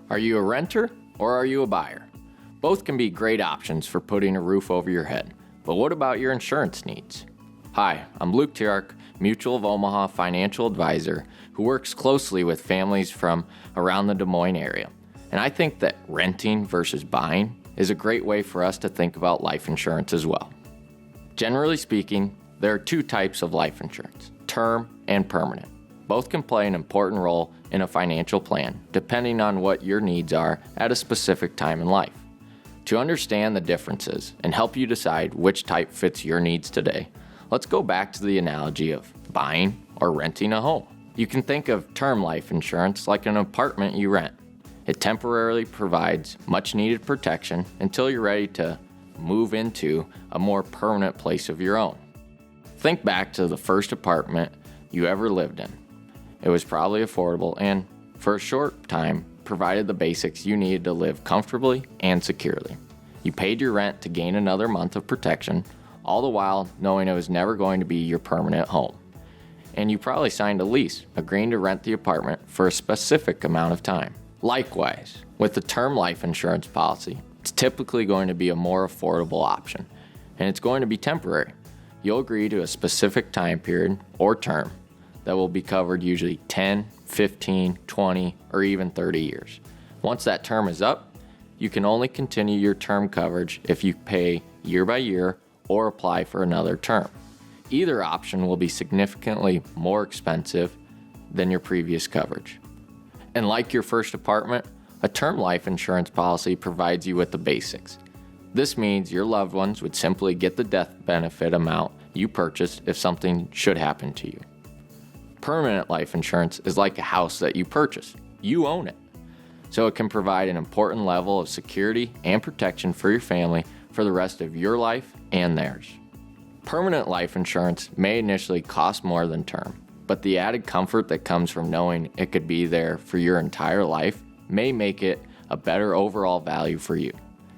Are you a renter or are you a buyer? Both can be great options for putting a roof over your head, but what about your insurance needs? Hi, I'm Luke Tiark, Mutual of Omaha financial advisor who works closely with families from around the Des Moines area. And I think that renting versus buying is a great way for us to think about life insurance as well. Generally speaking, there are two types of life insurance, term and permanent. Both can play an important role in a financial plan, depending on what your needs are at a specific time in life. To understand the differences and help you decide which type fits your needs today, let's go back to the analogy of buying or renting a home. You can think of term life insurance like an apartment you rent. It temporarily provides much needed protection until you're ready to move into a more permanent place of your own. Think back to the first apartment you ever lived in. It was probably affordable and, for a short time, provided the basics you needed to live comfortably and securely. You paid your rent to gain another month of protection, all the while knowing it was never going to be your permanent home. And you probably signed a lease, agreeing to rent the apartment for a specific amount of time. Likewise, with the term life insurance policy, it's typically going to be a more affordable option, and it's going to be temporary. You'll agree to a specific time period or term that will be covered usually 10, 15, 20, or even 30 years. Once that term is up, you can only continue your term coverage if you pay year by year or apply for another term. Either option will be significantly more expensive than your previous coverage. And like your first apartment, a term life insurance policy provides you with the basics. This means your loved ones would simply get the death benefit amount you purchased if something should happen to you. Permanent life insurance is like a house that you purchase. You own it. So it can provide an important level of security and protection for your family for the rest of your life and theirs. Permanent life insurance may initially cost more than term, but the added comfort that comes from knowing it could be there for your entire life may make it a better overall value for you.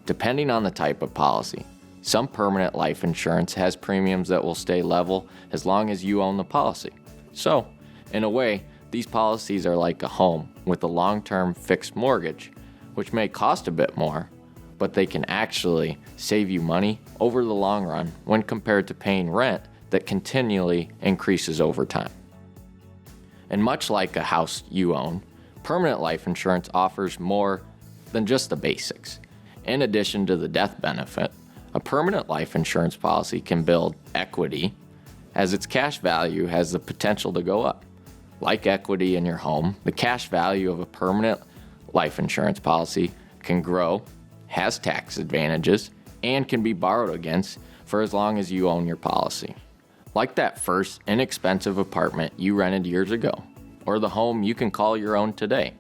Depending on the type of policy, some permanent life insurance has premiums that will stay level as long as you own the policy. So, in a way, these policies are like a home with a long-term fixed mortgage, which may cost a bit more, but they can actually save you money over the long run when compared to paying rent that continually increases over time. And much like a house you own, permanent life insurance offers more than just the basics. In addition to the death benefit, a permanent life insurance policy can build equity as its cash value has the potential to go up. Like equity in your home, the cash value of a permanent life insurance policy can grow, has tax advantages, and can be borrowed against for as long as you own your policy. Like that first inexpensive apartment you rented years ago, or the home you can call your own today.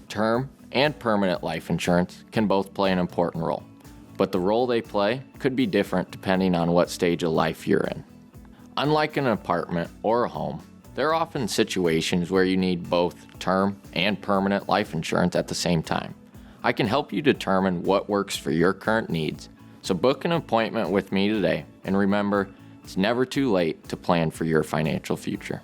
Term and permanent life insurance can both play an important role, but the role they play could be different depending on what stage of life you're in. Unlike an apartment or a home, there are often situations where you need both term and permanent life insurance at the same time. I can help you determine what works for your current needs, so book an appointment with me today, and remember, it's never too late to plan for your financial future.